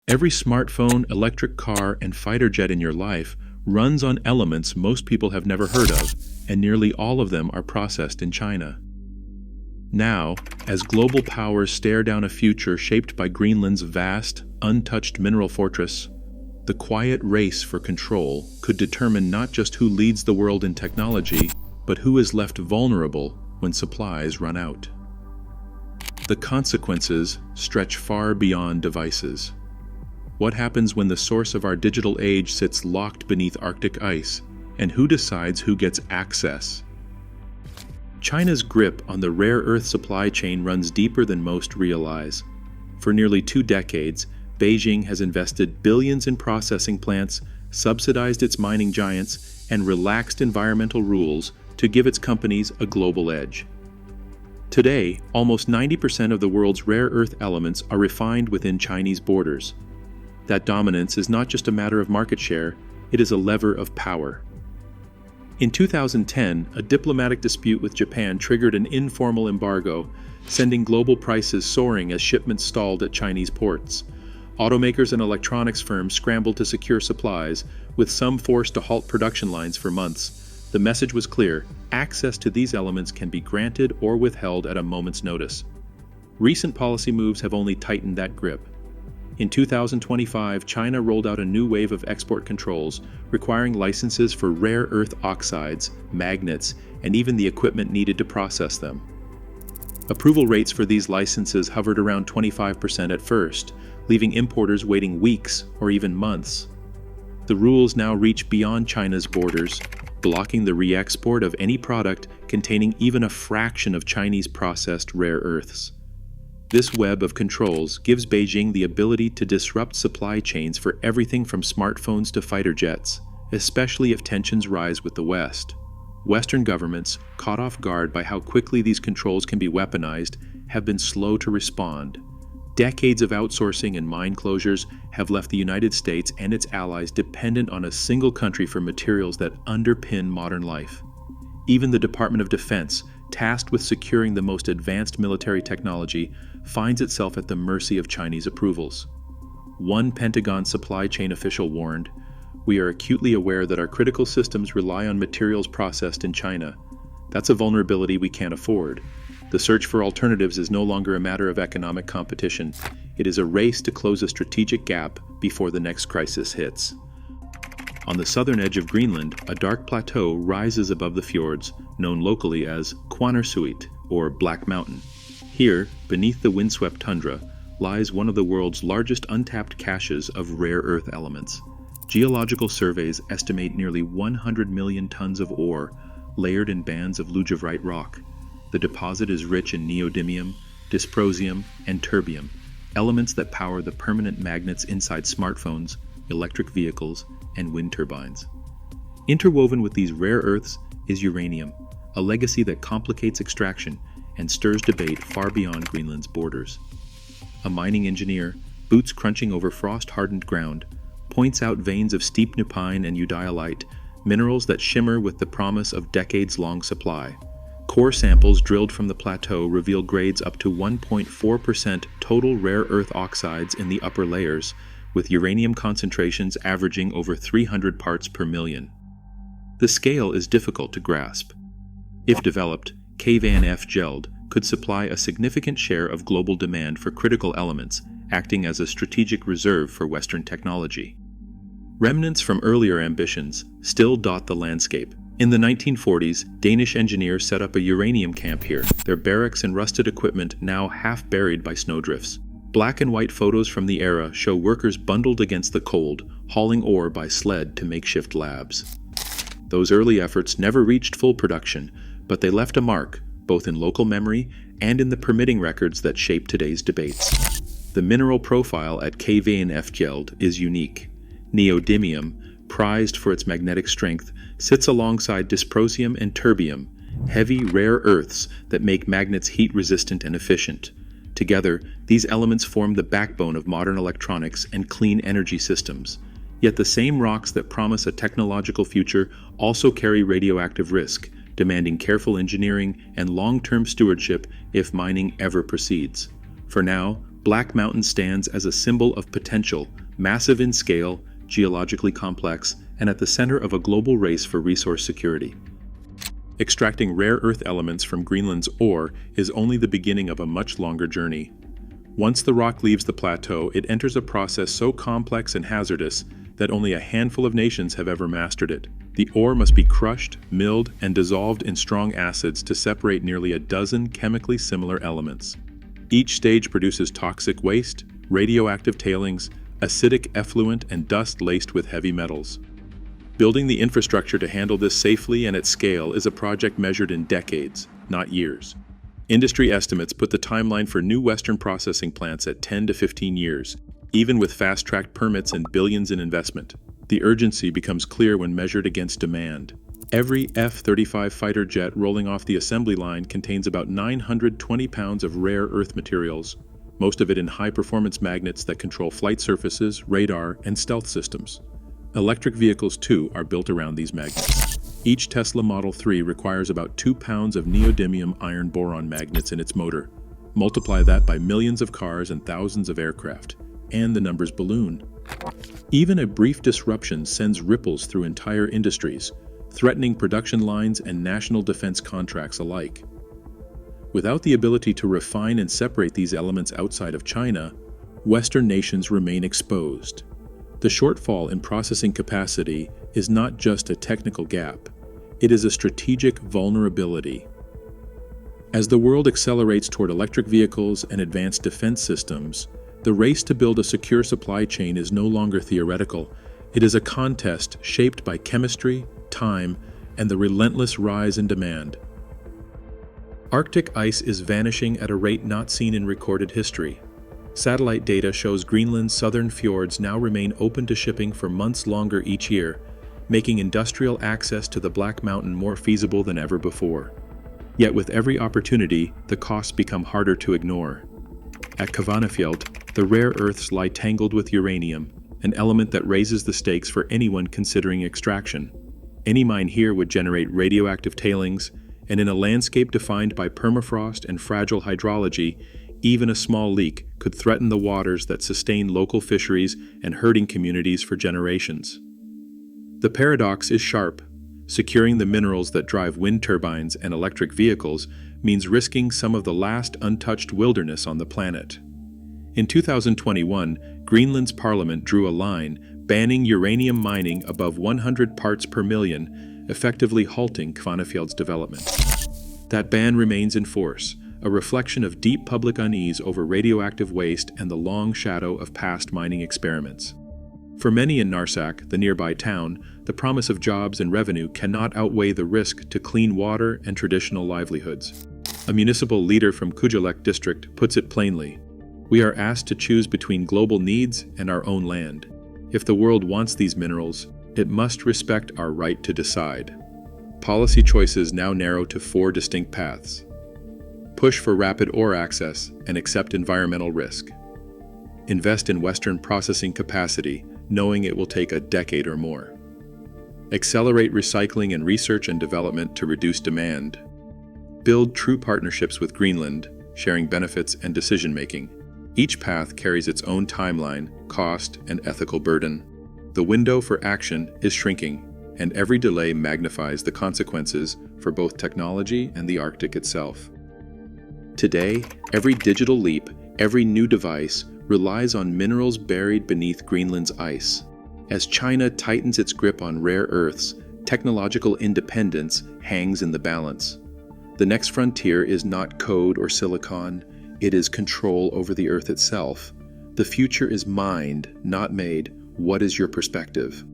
Every smartphone, electric car, and fighter jet in your life runs on elements most people have never heard of, and nearly all of them are processed in China. Now, as global powers stare down a future shaped by Greenland's vast, untouched mineral fortress, the quiet race for control could determine not just who leads the world in technology, but who is left vulnerable when supplies run out. The consequences stretch far beyond devices. What happens when the source of our digital age sits locked beneath Arctic ice, and who decides who gets access? China's grip on the rare earth supply chain runs deeper than most realize. For nearly 2 decades, Beijing has invested billions in processing plants, subsidized its mining giants, and relaxed environmental rules to give its companies a global edge. Today, almost 90% of the world's rare earth elements are refined within Chinese borders. That dominance is not just a matter of market share, it is a lever of power. In 2010, a diplomatic dispute with Japan triggered an informal embargo, sending global prices soaring as shipments stalled at Chinese ports. Automakers and electronics firms scrambled to secure supplies, with some forced to halt production lines for months. The message was clear: access to these elements can be granted or withheld at a moment's notice. Recent policy moves have only tightened that grip. In 2025, China rolled out a new wave of export controls, requiring licenses for rare earth oxides, magnets, and even the equipment needed to process them. Approval rates for these licenses hovered around 25% at first, leaving importers waiting weeks or even months. The rules now reach beyond China's borders, blocking the re-export of any product containing even a fraction of Chinese processed rare earths. This web of controls gives Beijing the ability to disrupt supply chains for everything from smartphones to fighter jets, especially if tensions rise with the West. Western governments, caught off guard by how quickly these controls can be weaponized, have been slow to respond. Decades of outsourcing and mine closures have left the United States and its allies dependent on a single country for materials that underpin modern life. Even the Department of Defense, tasked with securing the most advanced military technology, finds itself at the mercy of Chinese approvals. One Pentagon supply chain official warned, "We are acutely aware that our critical systems rely on materials processed in China. That's a vulnerability we can't afford. The search for alternatives is no longer a matter of economic competition. It is a race to close a strategic gap before the next crisis hits." On the southern edge of Greenland, a dark plateau rises above the fjords, known locally as Kvanefjeld, or Black Mountain. Here, beneath the windswept tundra, lies one of the world's largest untapped caches of rare earth elements. Geological surveys estimate nearly 100 million tons of ore, layered in bands of lugevrite rock. The deposit is rich in neodymium, dysprosium, and terbium, elements that power the permanent magnets inside smartphones, electric vehicles, and wind turbines. Interwoven with these rare earths is uranium, a legacy that complicates extraction and stirs debate far beyond Greenland's borders. A mining engineer, boots crunching over frost-hardened ground, points out veins of steepnupine and eudialyte, minerals that shimmer with the promise of decades-long supply. Core samples drilled from the plateau reveal grades up to 1.4% total rare earth oxides in the upper layers, with uranium concentrations averaging over 300 parts per million. The scale is difficult to grasp. If developed, Kvanefjeld could supply a significant share of global demand for critical elements, acting as a strategic reserve for Western technology. Remnants from earlier ambitions still dot the landscape. In the 1940s, Danish engineers set up a uranium camp here, their barracks and rusted equipment now half buried by snowdrifts. Black and white photos from the era show workers bundled against the cold, hauling ore by sled to makeshift labs. Those early efforts never reached full production, but they left a mark, both in local memory and in the permitting records that shape today's debates. The mineral profile at Kvanefjeld is unique. Neodymium, prized for its magnetic strength, sits alongside dysprosium and terbium, heavy, rare earths that make magnets heat-resistant and efficient. Together, these elements form the backbone of modern electronics and clean energy systems. Yet the same rocks that promise a technological future also carry radioactive risk, demanding careful engineering and long-term stewardship if mining ever proceeds. For now, Black Mountain stands as a symbol of potential, massive in scale, geologically complex, and at the center of a global race for resource security. Extracting rare earth elements from Greenland's ore is only the beginning of a much longer journey. Once the rock leaves the plateau, it enters a process so complex and hazardous that only a handful of nations have ever mastered it. The ore must be crushed, milled, and dissolved in strong acids to separate nearly a dozen chemically similar elements. Each stage produces toxic waste, radioactive tailings, acidic effluent, and dust laced with heavy metals. Building the infrastructure to handle this safely and at scale is a project measured in decades, not years. Industry estimates put the timeline for new Western processing plants at 10 to 15 years, even with fast-tracked permits and billions in investment. The urgency becomes clear when measured against demand. Every F-35 fighter jet rolling off the assembly line contains about 920 pounds of rare earth materials, most of it in high-performance magnets that control flight surfaces, radar, and stealth systems. Electric vehicles, too, are built around these magnets. Each Tesla Model 3 requires about 2 pounds of neodymium iron boron magnets in its motor. Multiply that by millions of cars and thousands of aircraft, and the numbers balloon. Even a brief disruption sends ripples through entire industries, threatening production lines and national defense contracts alike. Without the ability to refine and separate these elements outside of China, Western nations remain exposed. The shortfall in processing capacity is not just a technical gap, it is a strategic vulnerability. As the world accelerates toward electric vehicles and advanced defense systems, the race to build a secure supply chain is no longer theoretical. It is a contest shaped by chemistry, time, and the relentless rise in demand. Arctic ice is vanishing at a rate not seen in recorded history. Satellite data shows Greenland's southern fjords now remain open to shipping for months longer each year, making industrial access to the Black Mountain more feasible than ever before. Yet with every opportunity, the costs become harder to ignore. At Kvanefjeld, the rare earths lie tangled with uranium, an element that raises the stakes for anyone considering extraction. Any mine here would generate radioactive tailings, and in a landscape defined by permafrost and fragile hydrology, even a small leak could threaten the waters that sustain local fisheries and herding communities for generations. The paradox is sharp. Securing the minerals that drive wind turbines and electric vehicles means risking some of the last untouched wilderness on the planet. In 2021, Greenland's parliament drew a line banning uranium mining above 100 parts per million, effectively halting Kvanefjeld's development. That ban remains in force, a reflection of deep public unease over radioactive waste and the long shadow of past mining experiments. For many in Narsak, the nearby town, the promise of jobs and revenue cannot outweigh the risk to clean water and traditional livelihoods. A municipal leader from Kujalleq district puts it plainly: we are asked to choose between global needs and our own land. If the world wants these minerals, it must respect our right to decide. Policy choices now narrow to 4 distinct paths. Push for rapid ore access and accept environmental risk. Invest in Western processing capacity, knowing it will take a decade or more. Accelerate recycling and research and development to reduce demand. Build true partnerships with Greenland, sharing benefits and decision-making. Each path carries its own timeline, cost, and ethical burden. The window for action is shrinking, and every delay magnifies the consequences for both technology and the Arctic itself. Today, every digital leap, every new device, relies on minerals buried beneath Greenland's ice. As China tightens its grip on rare earths, technological independence hangs in the balance. The next frontier is not code or silicon, it is control over the earth itself. The future is mined, not made. What is your perspective?